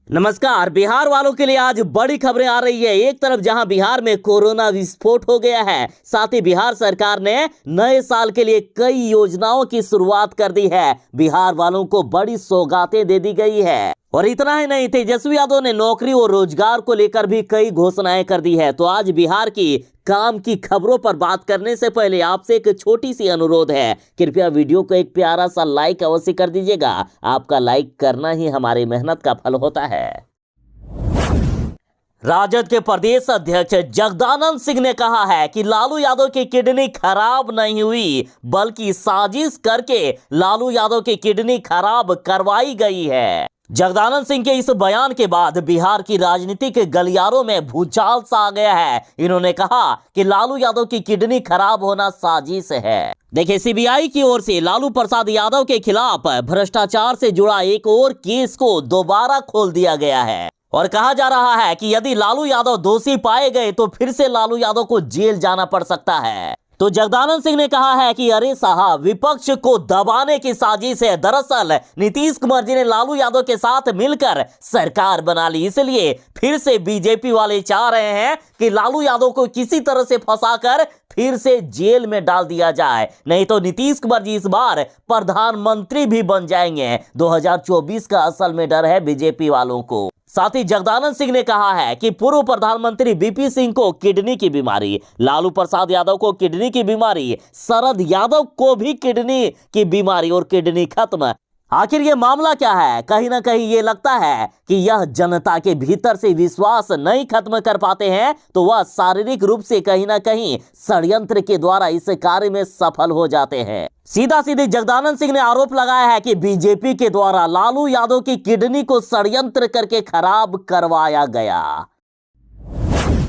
नमस्कार। बिहार वालों के लिए आज बड़ी खबरें आ रही है। एक तरफ जहां बिहार में कोरोना विस्फोट हो गया है, साथ ही बिहार सरकार ने नए साल के लिए कई योजनाओं की शुरुआत कर दी है। बिहार वालों को बड़ी सौगातें दे दी गई है। और इतना ही नहीं, तेजस्वी यादव ने नौकरी और रोजगार को लेकर भी कई घोषणाएं कर दी है। तो आज बिहार की काम की खबरों पर बात करने से पहले आपसे एक छोटी सी अनुरोध है, कृपया वीडियो को एक प्यारा सा लाइक अवश्य कर दीजिएगा। आपका लाइक करना ही हमारी मेहनत का फल होता है। राजद के प्रदेश अध्यक्ष जगदानंद सिंह ने कहा है कि लालू यादव की किडनी खराब नहीं हुई, बल्कि साजिश करके लालू यादव की किडनी खराब करवाई गई है। जगदानंद सिंह के इस बयान के बाद बिहार की राजनीति के गलियारों में भूचाल सा आ गया है। इन्होंने कहा कि लालू यादव की किडनी खराब होना साजिश है। देखिए, सीबीआई की ओर से लालू प्रसाद यादव के खिलाफ भ्रष्टाचार से जुड़ा एक और केस को दोबारा खोल दिया गया है और कहा जा रहा है कि यदि लालू यादव दोषी पाए गए तो फिर से लालू यादव को जेल जाना पड़ सकता है। तो जगदानंद सिंह ने कहा है कि अरे साहब, विपक्ष को दबाने की साजिश है। दरअसल नीतीश कुमार जी ने लालू यादव के साथ मिलकर सरकार बना ली, इसलिए फिर से बीजेपी वाले चाह रहे हैं कि लालू यादव को किसी तरह से फंसाकर फिर से जेल में डाल दिया जाए, नहीं तो नीतीश कुमार जी इस बार प्रधानमंत्री भी बन जाएंगे। 2024 का असल में डर है बीजेपी वालों को। साथ ही जगदानंद सिंह ने कहा है कि पूर्व प्रधानमंत्री वीपी सिंह को किडनी की बीमारी, लालू प्रसाद यादव को किडनी की बीमारी, शरद यादव को भी किडनी की बीमारी और किडनी खत्म। आखिर ये मामला क्या है? कहीं ना कहीं ये लगता है कि यह जनता के भीतर से विश्वास नहीं खत्म कर पाते हैं, तो वह शारीरिक रूप से कहीं ना कहीं षड्यंत्र के द्वारा इस कार्य में सफल हो जाते हैं। सीधा सीधे जगदानंद सिंह ने आरोप लगाया है कि बीजेपी के द्वारा लालू यादव की किडनी को षड्यंत्र करके खराब करवाया गया।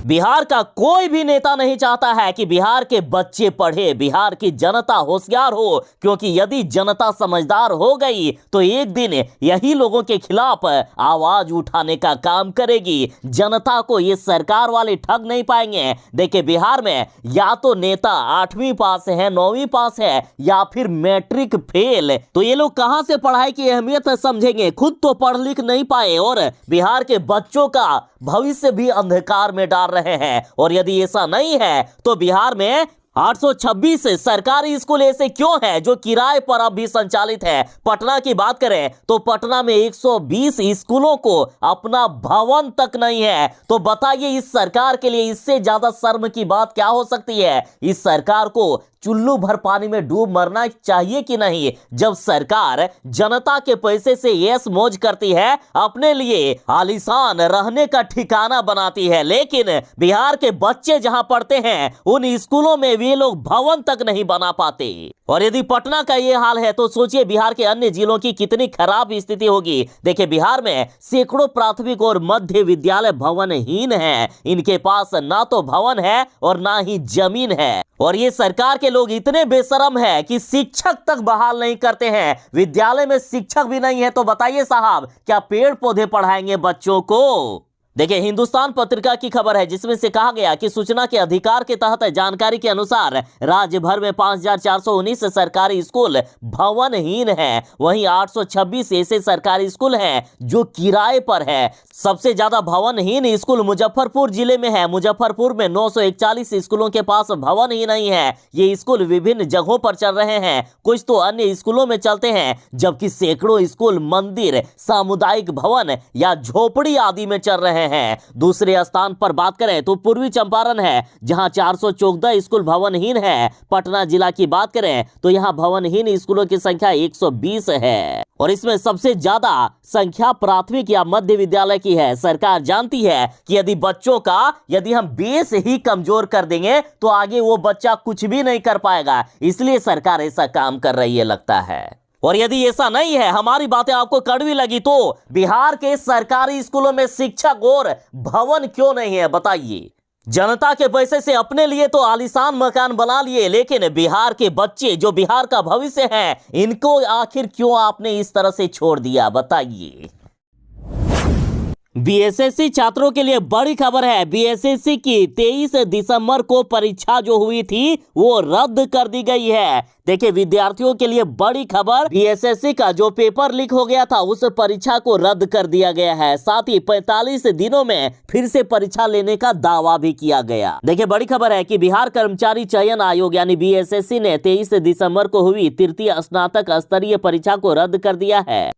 बिहार का कोई भी नेता नहीं चाहता है कि बिहार के बच्चे पढ़े, बिहार की जनता होशियार हो, क्योंकि यदि जनता समझदार हो गई तो एक दिन यही लोगों के खिलाफ आवाज उठाने का काम करेगी। जनता को ये सरकार वाले ठग नहीं पाएंगे। देखिए, बिहार में या तो नेता 8वीं पास है, 9वीं पास है, या फिर मैट्रिक फेल, तो ये लोग कहां से पढ़ाई की अहमियत समझेंगे? खुद तो पढ़ लिख नहीं पाए और बिहार के बच्चों का भविष्य भी अंधकार में डाल रहे हैं। और यदि ऐसा नहीं है तो बिहार में 826 सरकारी स्कूल ऐसे क्यों हैं जो किराए पर अब भी संचालित है? पटना की बात करें तो पटना में 120 स्कूलों को अपना भवन तक नहीं है। तो बताइए, इस सरकार के लिए इससे ज्यादा शर्म की बात क्या हो सकती है? इस सरकार को चुल्लू भर पानी में डूब मरना चाहिए कि नहीं? जब सरकार जनता के पैसे से ऐश मौज करती है, अपने लिए आलीशान रहने का ठिकाना बनाती है, लेकिन बिहार के बच्चे जहां पढ़ते हैं उन स्कूलों में वे लोग भवन तक नहीं बना पाते। और यदि पटना का ये हाल है तो सोचिए बिहार के अन्य जिलों की कितनी खराब स्थिति होगी। देखिए, बिहार में सैकड़ों प्राथमिक और मध्य विद्यालय भवनहीन हैं। इनके पास ना तो भवन है और ना ही जमीन है। और ये सरकार के लोग इतने बेशरम है कि शिक्षक तक बहाल नहीं करते हैं। विद्यालय में शिक्षक भी नहीं है तो बताइए साहब, क्या पेड़ पौधे पढ़ाएंगे बच्चों को? देखिए, हिंदुस्तान पत्रिका की खबर है जिसमें से कहा गया कि सूचना के अधिकार के तहत जानकारी के अनुसार राज्य भर में 5419 सरकारी स्कूल भवनहीन हैं। वहीं 826 ऐसे सरकारी स्कूल हैं जो किराए पर है। सबसे ज्यादा भवनहीन स्कूल मुजफ्फरपुर जिले में है। मुजफ्फरपुर में 941 स्कूलों के पास भवन ही नहीं है। ये स्कूल विभिन्न जगहों पर चल रहे हैं, कुछ तो अन्य स्कूलों में चलते हैं, जबकि सैकड़ों स्कूल मंदिर, सामुदायिक भवन या झोपड़ी आदि में चल रहे हैं। दूसरे स्थान पर बात करें तो पूर्वी चंपारण है, जहां 414 स्कूल भवनहीन है। पटना जिला की बात करें तो यहां भवनहीन स्कूलों की संख्या 120 है और इसमें सबसे ज्यादा संख्या प्राथमिक या मध्य विद्यालय की है। सरकार जानती है कि यदि हम बेस ही कमजोर कर देंगे तो आगे वो बच्चा कुछ भी नहीं कर पाएगा, इसलिए सरकार ऐसा काम कर रही है लगता है। और यदि ऐसा नहीं है, हमारी बातें आपको कड़वी लगी, तो बिहार के सरकारी स्कूलों में शिक्षक और भवन क्यों नहीं है बताइए? जनता के पैसे से अपने लिए तो आलीशान मकान बना लिए, लेकिन बिहार के बच्चे जो बिहार का भविष्य है, इनको आखिर क्यों आपने इस तरह से छोड़ दिया बताइए? बीएसएससी छात्रों के लिए बड़ी खबर है। बीएसएससी की 23 दिसंबर को परीक्षा जो हुई थी वो रद्द कर दी गई है। देखिए, विद्यार्थियों के लिए बड़ी खबर, बीएसएससी का जो पेपर लीक हो गया था उस परीक्षा को रद्द कर दिया गया है। साथ ही 45 दिनों में फिर से परीक्षा लेने का दावा भी किया गया। देखिए, बड़ी खबर है कि बिहार कर्मचारी चयन आयोग यानी बीएसएससी ने 23 दिसंबर को हुई तृतीय स्नातक स्तरीय परीक्षा को रद्द कर दिया है।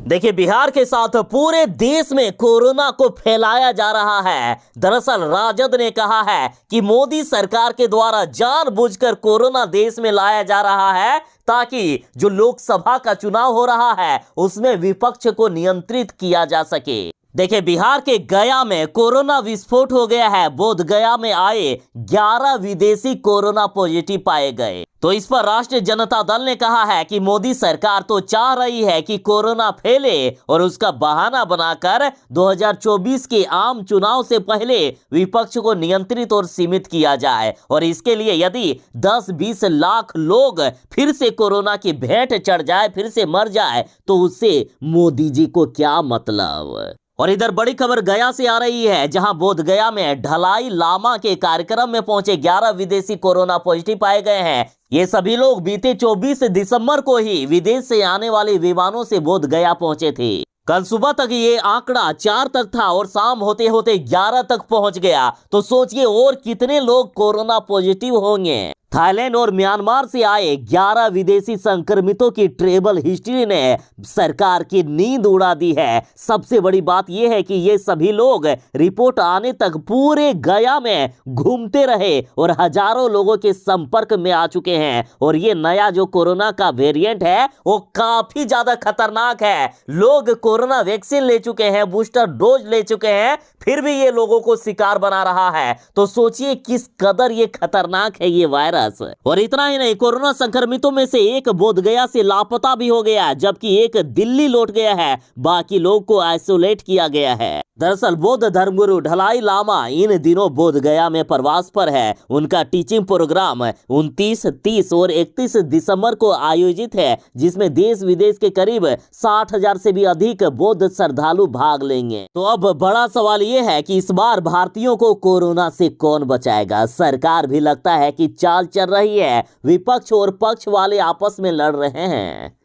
देखिए, बिहार के साथ पूरे देश में कोरोना को फैलाया जा रहा है। दरअसल राजद ने कहा है कि मोदी सरकार के द्वारा जानबूझकर कोरोना देश में लाया जा रहा है ताकि जो लोकसभा का चुनाव हो रहा है उसमें विपक्ष को नियंत्रित किया जा सके। देखिए, बिहार के गया में कोरोना विस्फोट हो गया है। बोध गया में आए 11 विदेशी कोरोना पॉजिटिव पाए गए। तो इस पर राष्ट्रीय जनता दल ने कहा है कि मोदी सरकार तो चाह रही है कि कोरोना फैले और उसका बहाना बनाकर 2024 के आम चुनाव से पहले विपक्ष को नियंत्रित और सीमित किया जाए, और इसके लिए यदि 10-20 लाख लोग फिर से कोरोना की भेंट चढ़ जाए, फिर से मर जाए, तो उससे मोदी जी को क्या मतलब। और इधर बड़ी खबर गया से आ रही है, जहां बोध गया में ढलाई लामा के कार्यक्रम में पहुंचे 11 विदेशी कोरोना पॉजिटिव पाए गए हैं। ये सभी लोग बीते 24 दिसंबर को ही विदेश से आने वाले विमानों से बोध गया पहुंचे थे। कल सुबह तक ये आंकड़ा 4 तक था और शाम होते होते 11 तक पहुंच गया। तो सोचिए और कितने लोग कोरोना पॉजिटिव होंगे। थाईलैंड और म्यांमार से आए 11 विदेशी संक्रमितों की ट्रेवल हिस्ट्री ने सरकार की नींद उड़ा दी है। सबसे बड़ी बात यह है कि ये सभी लोग रिपोर्ट आने तक पूरे गया में घूमते रहे और हजारों लोगों के संपर्क में आ चुके हैं। और ये नया जो कोरोना का वेरिएंट है वो काफी ज्यादा खतरनाक है। लोग कोरोना वैक्सीन ले चुके हैं, बूस्टर डोज ले चुके हैं, फिर भी ये लोगों को शिकार बना रहा है। तो सोचिए किस कदर ये खतरनाक है ये वायरस। और इतना ही नहीं, कोरोना संक्रमितों में से एक बोध गया से लापता भी हो गया, जबकि एक दिल्ली लौट गया है। बाकी लोग को आइसोलेट किया गया है। दरअसल बौद्ध धर्मगुरु ढलाई लामा इन दिनों बोध गया में प्रवास पर है। उनका टीचिंग प्रोग्राम 29, 30 और 31 दिसंबर को आयोजित है, जिसमें देश विदेश के करीब 60,000 से भी अधिक बौद्ध श्रद्धालु भाग लेंगे। तो अब बड़ा सवाल ये है कि इस बार भारतीयों को कोरोना से कौन बचाएगा। सरकार भी लगता है कि चाल चल रही है, विपक्ष और पक्ष वाले आपस में लड़ रहे हैं।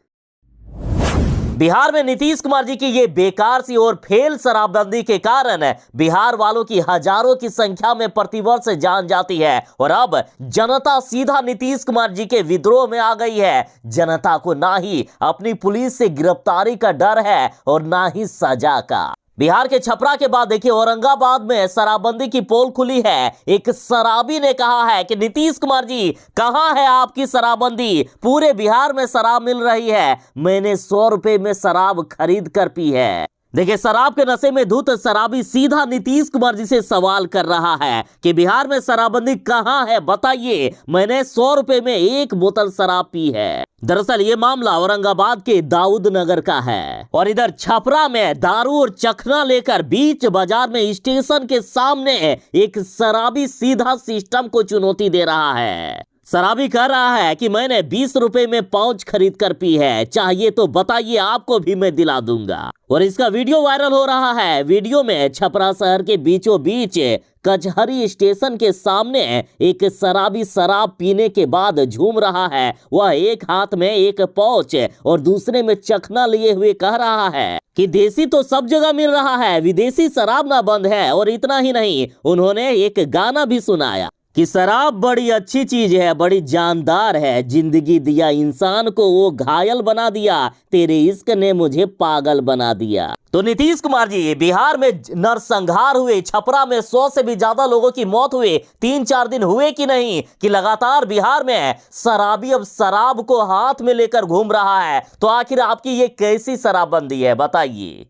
बिहार में नीतीश कुमार जी की ये बेकार सी और फेल शराबबंदी के कारण बिहार वालों की हजारों की संख्या में प्रतिवर्ष जान जाती है। और अब जनता सीधा नीतीश कुमार जी के विद्रोह में आ गई है। जनता को ना ही अपनी पुलिस से गिरफ्तारी का डर है और ना ही सजा का। बिहार के छपरा के बाद देखिए औरंगाबाद में शराबबंदी की पोल खुली है। एक शराबी ने कहा है कि नीतीश कुमार जी कहां है आपकी शराबबंदी, पूरे बिहार में शराब मिल रही है, मैंने 100 रुपए में शराब खरीद कर पी है। देखिए, शराब के नशे में धुत शराबी सीधा नीतीश कुमार जी से सवाल कर रहा है कि बिहार में शराबबंदी कहां है, बताइए, मैंने 100 रुपए में 1 बोतल शराब पी है। दरअसल ये मामला औरंगाबाद के दाऊद नगर का है। और इधर छपरा में दारू और चखना लेकर बीच बाजार में स्टेशन के सामने एक शराबी सीधा सिस्टम को चुनौती दे रहा है। शराबी कह रहा है कि मैंने 20 रुपए में पाउच खरीद कर पी है, चाहिए तो बताइए, आपको भी मैं दिला दूंगा। और इसका वीडियो वायरल हो रहा है। वीडियो में छपरा शहर के बीचों बीच कचहरी स्टेशन के सामने एक शराबी शराब पीने के बाद झूम रहा है। वह एक हाथ में एक पाउच और दूसरे में चखना लिए हुए कह रहा है कि देसी तो सब जगह मिल रहा है, विदेशी शराब ना बंद है। और इतना ही नहीं, उन्होंने एक गाना भी सुनाया कि शराब बड़ी अच्छी चीज है, बड़ी जानदार है, जिंदगी दिया इंसान को वो घायल बना दिया, तेरे इश्क ने मुझे पागल बना दिया। तो नीतीश कुमार जी, बिहार में नरसंहार हुए, छपरा में 100 से भी ज्यादा लोगों की मौत हुए, 3-4 दिन हुए कि नहीं कि लगातार बिहार में शराबी अब शराब को हाथ में लेकर घूम रहा है। तो आखिर आपकी ये कैसी शराबबंदी है, बताइए।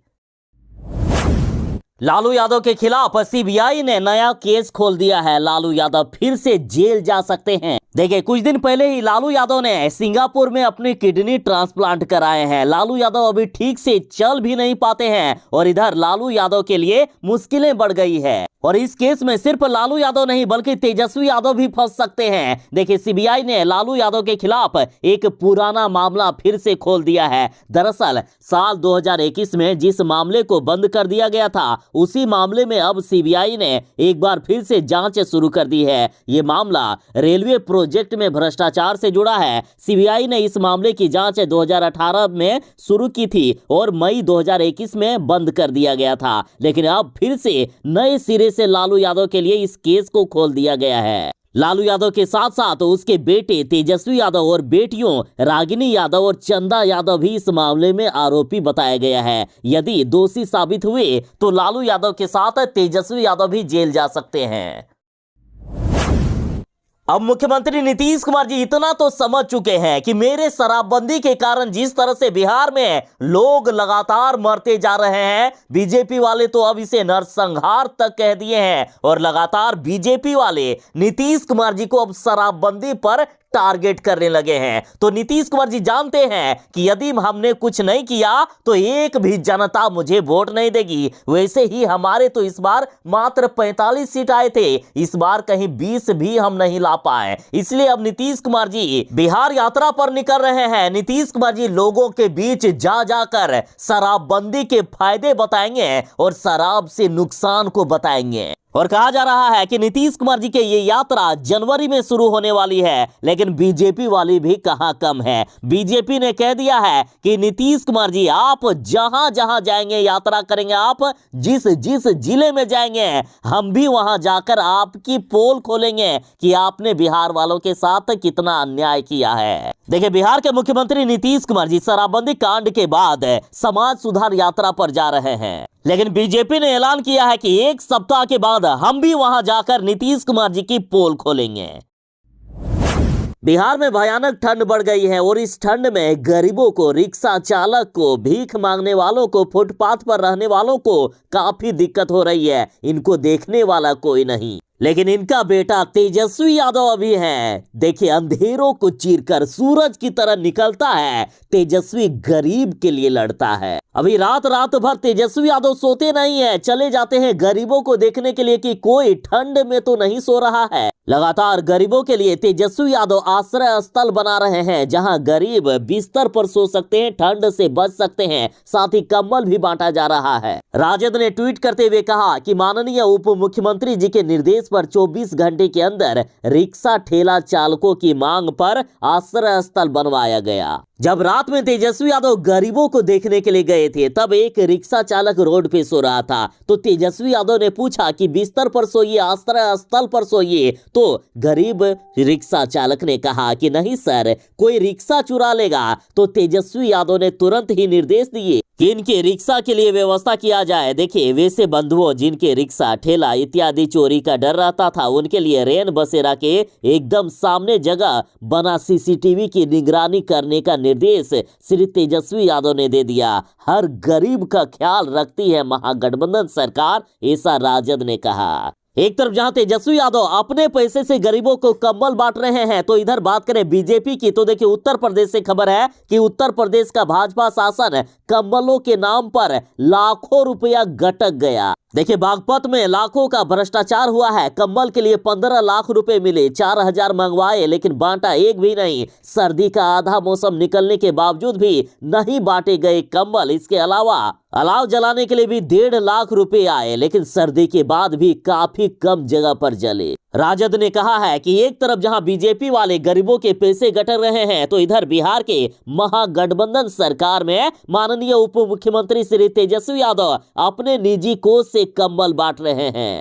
लालू यादव के खिलाफ सीबीआई ने नया केस खोल दिया है। लालू यादव फिर से जेल जा सकते हैं। देखिए, कुछ दिन पहले ही लालू यादव ने सिंगापुर में अपनी किडनी ट्रांसप्लांट कराए हैं। लालू यादव अभी ठीक से चल भी नहीं पाते हैं और इधर लालू यादव के लिए मुश्किलें बढ़ गई है। और इस केस में सिर्फ लालू यादव नहीं बल्कि तेजस्वी यादव भी फंस सकते हैं। देखिए, सीबीआई ने लालू यादव के खिलाफ एक पुराना मामला फिर से खोल दिया है। दरअसल साल 2021 में जिस मामले को बंद कर दिया गया था, उसी मामले में अब सीबीआई ने एक बार फिर से जांच शुरू कर दी है। ये मामला रेलवे प्रोजेक्ट में भ्रष्टाचार से जुड़ा है। सीबीआई ने इस मामले की जांच 2018 में शुरू की थी और मई 2021 में बंद कर दिया गया था, लेकिन अब फिर से नए सिरे से लालू यादव के लिए इस केस को खोल दिया गया है। लालू यादव के साथ साथ उसके बेटे तेजस्वी यादव और बेटियों रागिनी यादव और चंदा यादव भी इस मामले में आरोपी बताया गया है। यदि दोषी साबित हुए तो लालू यादव के साथ तेजस्वी यादव भी जेल जा सकते हैं। अब मुख्यमंत्री नीतीश कुमार जी इतना तो समझ चुके हैं कि मेरे शराबबंदी के कारण जिस तरह से बिहार में लोग लगातार मरते जा रहे हैं, बीजेपी वाले तो अब इसे नरसंहार तक कह दिए हैं और लगातार बीजेपी वाले नीतीश कुमार जी को अब शराबबंदी पर टारगेट करने लगे हैं। तो नीतीश कुमार जी जानते हैं कि यदि हमने कुछ नहीं किया तो एक भी जनता मुझे वोट नहीं देगी। वैसे ही हमारे तो इस बार मात्र 45 सीट आए थे, इस बार कहीं 20 भी हम नहीं ला पाए। इसलिए अब नीतीश कुमार जी बिहार यात्रा पर निकल रहे हैं। नीतीश कुमार जी लोगों के बीच जा जाकर शराबबंदी के फायदे बताएंगे और शराब से नुकसान को बताएंगे। और कहा जा रहा है कि नीतीश कुमार जी के ये यात्रा जनवरी में शुरू होने वाली है, लेकिन बीजेपी वाली भी कहां कम है। बीजेपी ने कह दिया है कि नीतीश कुमार जी आप जहां जहां जाएंगे, यात्रा करेंगे, आप जिस जिस जिले में जाएंगे, हम भी वहां जाकर आपकी पोल खोलेंगे कि आपने बिहार वालों के साथ कितना अन्याय किया है। देखिए, बिहार के मुख्यमंत्री नीतीश कुमार जी शराबबंदी कांड के बाद समाज सुधार यात्रा पर जा रहे हैं, लेकिन बीजेपी ने ऐलान किया है कि एक सप्ताह के बाद हम भी वहां जाकर नीतीश कुमार जी की पोल खोलेंगे। बिहार में भयानक ठंड बढ़ गई है और इस ठंड में गरीबों को, रिक्शा चालक को, भीख मांगने वालों को, फुटपाथ पर रहने वालों को काफी दिक्कत हो रही है। इनको देखने वाला कोई नहीं, लेकिन इनका बेटा तेजस्वी यादव अभी है। देखिए, अंधेरों को चीरकर सूरज की तरह निकलता है। तेजस्वी गरीब के लिए लड़ता है। अभी रात रात भर तेजस्वी यादव सोते नहीं है, चले जाते हैं गरीबों को देखने के लिए कि कोई ठंड में तो नहीं सो रहा है। लगातार गरीबों के लिए तेजस्वी यादव आश्रय स्थल बना रहे हैं, जहां गरीब बिस्तर पर सो सकते हैं, ठंड से बच सकते हैं। साथ ही कंबल भी बांटा जा रहा है। राजद ने ट्वीट करते हुए कहा कि माननीय उप मुख्यमंत्री जी के निर्देश पर 24 घंटे के अंदर रिक्शा ठेला चालकों की मांग पर आश्रय स्थल बनवाया गया। जब रात में तेजस्वी यादव गरीबों को देखने के लिए गए थे, तब एक रिक्शा चालक रोड पे सो रहा था। तो तेजस्वी यादव ने पूछा कि बिस्तर पर सोइए, आश्रय स्थल पर सोइए। तो गरीब रिक्शा चालक ने कहा कि नहीं सर, कोई रिक्शा चुरा लेगा। तो तेजस्वी यादव ने तुरंत ही निर्देश दिए कि इनके रिक्शा के लिए व्यवस्था किया जाए। देखिए, वैसे बंधुओं जिनके रिक्शा, ठेला इत्यादि चोरी का डर रहता था, उनके लिए रैन बसेरा के एकदम सामने जगह बना सीसीटीवी की निगरानी करने का निर्देश श्री तेजस्वी यादव ने दे दिया। हर गरीब का ख्याल रखती है महागठबंधन सरकार, ऐसा राजद ने कहा। एक तरफ जहां तेजस्वी यादव अपने पैसे से गरीबों को कंबल बांट रहे हैं, तो इधर बात करें बीजेपी की, तो देखिए उत्तर प्रदेश से खबर है कि उत्तर प्रदेश का भाजपा शासन कंबलों के नाम पर लाखों रुपया गटक गया। देखिए, बागपत में लाखों का भ्रष्टाचार हुआ है। कंबल के लिए 15 लाख रुपए मिले, 4000 मंगवाए, लेकिन बांटा एक भी नहीं। सर्दी का आधा मौसम निकलने के बावजूद भी नहीं बांटे गए कंबल। इसके अलावा अलाव जलाने के लिए भी 1.5 लाख रुपए आए, लेकिन सर्दी के बाद भी काफी कम जगह पर जले। राजद ने कहा है कि एक तरफ जहां बीजेपी वाले गरीबों के पैसे गटर रहे हैं, तो इधर बिहार के महागठबंधन सरकार में माननीय उप मुख्यमंत्री श्री तेजस्वी यादव अपने निजी कोष से कंबल बांट रहे हैं।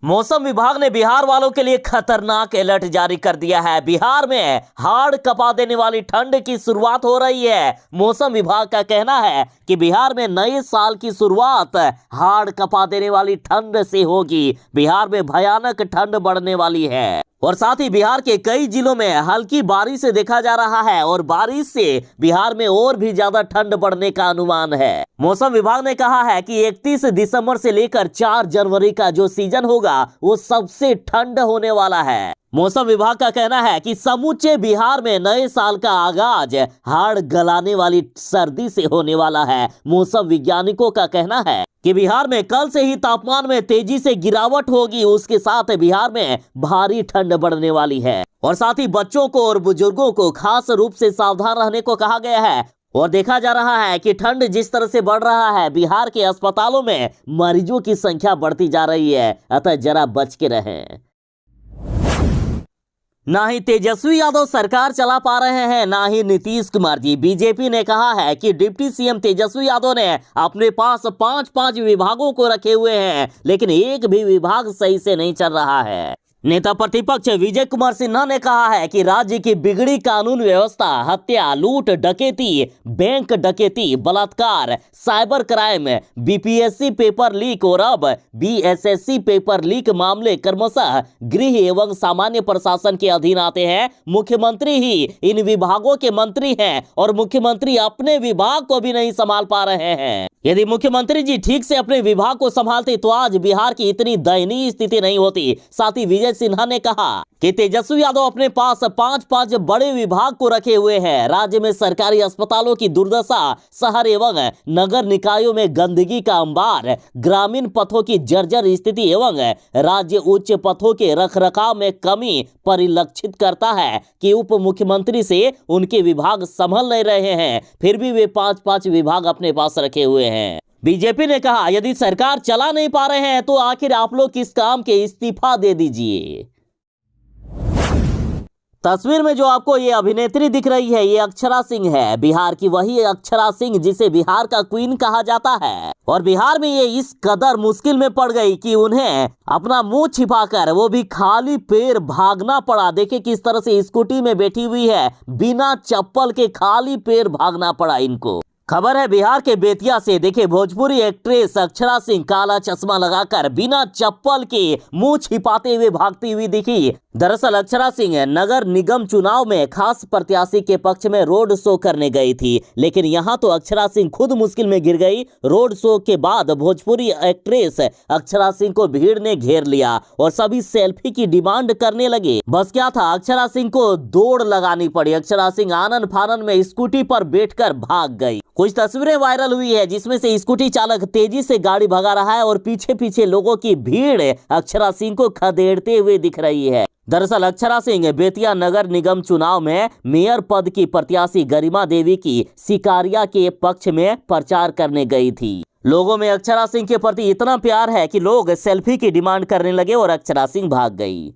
मौसम विभाग ने बिहार वालों के लिए खतरनाक अलर्ट जारी कर दिया है। बिहार में हाड़ कपा देने वाली ठंड की शुरुआत हो रही है। मौसम विभाग का कहना है कि बिहार में नए साल की शुरुआत हाड़ कपा देने वाली ठंड से होगी। बिहार में भयानक ठंड बढ़ने वाली है और साथ ही बिहार के कई जिलों में हल्की बारिश देखा जा रहा है और बारिश से बिहार में और भी ज्यादा ठंड बढ़ने का अनुमान है। मौसम विभाग ने कहा है कि 31 दिसंबर से लेकर 4 जनवरी का जो सीजन होगा वो सबसे ठंड होने वाला है। मौसम विभाग का कहना है कि समूचे बिहार में नए साल का आगाज हाड़ गलाने वाली सर्दी से होने वाला है। मौसम वैज्ञानिकों का कहना है कि बिहार में कल से ही तापमान में तेजी से गिरावट होगी। उसके साथ बिहार में भारी ठंड बढ़ने वाली है और साथ ही बच्चों को और बुजुर्गों को खास रूप से सावधान रहने को कहा गया है। और देखा जा रहा है कि ठंड जिस तरह से बढ़ रहा है, बिहार के अस्पतालों में मरीजों की संख्या बढ़ती जा रही है, अतः जरा बच के रहें। ना ही तेजस्वी यादव सरकार चला पा रहे हैं, ना ही नीतीश कुमार जी। बीजेपी ने कहा है कि डिप्टी सीएम तेजस्वी यादव ने अपने पास 5-5 विभागों को रखे हुए हैं, लेकिन एक भी विभाग सही से नहीं चल रहा है। नेता प्रतिपक्ष विजय कुमार सिन्हा ने कहा है कि राज्य की बिगड़ी कानून व्यवस्था, हत्या, लूट, डकैती, बैंक डकैती, बलात्कार, cyber crime, BPSC paper leak और अब बीएसएससी पेपर लीक मामले क्रमशः गृह एवं सामान्य प्रशासन के अधीन आते हैं। मुख्यमंत्री ही इन विभागों के मंत्री हैं और मुख्यमंत्री अपने विभाग को भी नहीं संभाल पा रहे हैं। यदि मुख्यमंत्री जी ठीक से अपने विभाग को संभालते तो आज बिहार की इतनी दयनीय स्थिति नहीं होती। साथ ही विजय सिन्हा ने कहा कि तेजस्वी यादव अपने पास 5-5 बड़े विभाग को रखे हुए हैं। राज्य में सरकारी अस्पतालों की दुर्दशा, शहर एवं नगर निकायों में गंदगी का अंबार, ग्रामीण पथों की जर्जर स्थिति एवं राज्य उच्च पथों के रखरखाव में कमी परिलक्षित करता है कि उप मुख्यमंत्री से उनके विभाग संभल नहीं रहे हैं, फिर भी वे 5-5 विभाग अपने पास रखे हुए हैं। बीजेपी ने कहा यदि सरकार चला नहीं पा रहे हैं तो आखिर आप लोग किस काम के, इस्तीफा दे दीजिए। तस्वीर में जो आपको ये अभिनेत्री दिख रही है, ये अक्षरा सिंह है। बिहार की वही अक्षरा सिंह जिसे बिहार का क्वीन कहा जाता है। और बिहार में ये इस कदर मुश्किल में पड़ गई कि उन्हें अपना मुंह छिपाकर वो भी खाली पैर भागना पड़ा। देखिए किस तरह से स्कूटी में बैठी हुई है, बिना चप्पल के खाली पैर भागना पड़ा इनको। खबर है बिहार के बेतिया से। देखिए भोजपुरी एक्ट्रेस अक्षरा सिंह काला चश्मा लगाकर बिना चप्पल के मुंह छिपाते हुए भागती हुई दिखी। दरअसल अक्षरा सिंह नगर निगम चुनाव में खास प्रत्याशी के पक्ष में रोड शो करने गई थी, लेकिन यहां तो अक्षरा सिंह खुद मुश्किल में गिर गई। रोड शो के बाद भोजपुरी एक्ट्रेस अक्षरा सिंह को भीड़ ने घेर लिया और सभी सेल्फी की डिमांड करने लगे। बस क्या था, अक्षरा सिंह को दौड़ लगानी पड़ी। अक्षरा सिंह आनन फानन में स्कूटी पर बैठकर भाग गई। कुछ तस्वीरें वायरल हुई है जिसमें से स्कूटी चालक तेजी से गाड़ी भगा रहा है और पीछे पीछे लोगों की भीड़ अक्षरा सिंह को खदेड़ते हुए दिख रही है। दरअसल अक्षरा सिंह बेतिया नगर निगम चुनाव में मेयर पद की प्रत्याशी गरिमा देवी की सिकारिया के पक्ष में प्रचार करने गई थी। लोगों में अक्षरा सिंह के प्रति इतना प्यार है कि लोग सेल्फी की डिमांड करने लगे और अक्षरा सिंह भाग गई।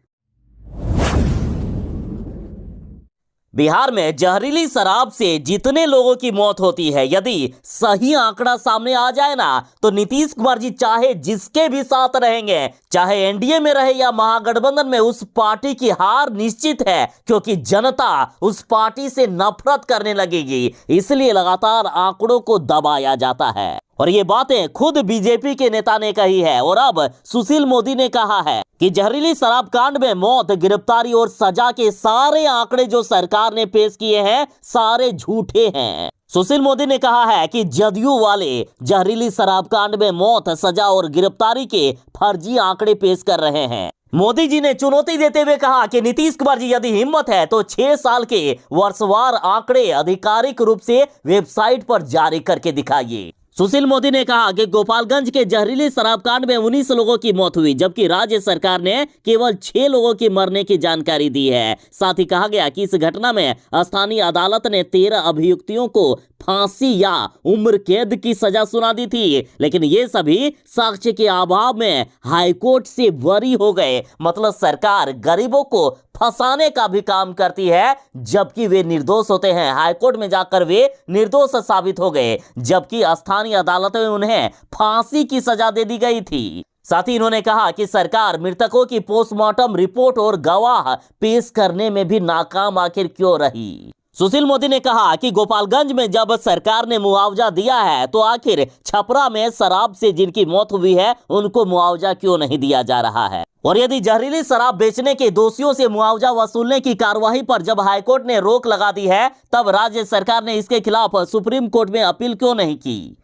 बिहार में जहरीली शराब से जितने लोगों की मौत होती है, यदि सही आंकड़ा सामने आ जाए ना तो नीतीश कुमार जी चाहे जिसके भी साथ रहेंगे, चाहे एनडीए में रहे या महागठबंधन में, उस पार्टी की हार निश्चित है, क्योंकि जनता उस पार्टी से नफरत करने लगेगी। इसलिए लगातार आंकड़ों को दबाया जाता है और ये बातें खुद बीजेपी के नेता ने कही है। और अब सुशील मोदी ने कहा है कि जहरीली शराब कांड में मौत, गिरफ्तारी और सजा के सारे आंकड़े जो सरकार ने पेश किए हैं सारे झूठे हैं। सुशील मोदी ने कहा है कि जदयू वाले जहरीली शराब कांड में मौत, सजा और गिरफ्तारी के फर्जी आंकड़े पेश कर रहे हैं। मोदी जी ने चुनौती देते हुए कहा कि नीतीश कुमार जी यदि हिम्मत है तो 6 साल के वर्षवार आंकड़े आधिकारिक रूप से वेबसाइट पर जारी करके दिखाइए। सुशील मोदी ने कहा कि गोपालगंज के जहरीली शराब कांड में 19 लोगों की मौत हुई, जबकि राज्य सरकार ने केवल 6 लोगों की मरने की जानकारी दी है। साथ ही कहा गया कि इस घटना में स्थानीय अदालत ने 13 अभियुक्तों को फांसी या उम्र कैद की सजा सुना दी थी, लेकिन ये सभी साक्ष्य के अभाव में हाईकोर्ट से बरी हो गए। मतलब सरकार गरीबों को फंसाने का भी काम करती है, जबकि वे निर्दोष होते हैं। हाईकोर्ट में जाकर वे निर्दोष साबित हो गए, जबकि स्थानीय अदालत में उन्हें फांसी की सजा दे दी गई थी। साथ ही इन्होंने कहा कि सरकार मृतकों की पोस्टमार्टम रिपोर्ट और गवाह पेश करने में भी नाकाम आखिर क्यों रही। सुशील मोदी ने कहा कि गोपालगंज में जब सरकार ने मुआवजा दिया है तो आखिर छपरा में शराब से जिनकी मौत हुई है उनको मुआवजा क्यों नहीं दिया जा रहा है। और यदि जहरीली शराब बेचने के दोषियों से मुआवजा वसूलने की कार्यवाही पर जब हाईकोर्ट ने रोक लगा दी है, तब राज्य सरकार ने इसके खिलाफ सुप्रीम कोर्ट में अपील क्यों नहीं की।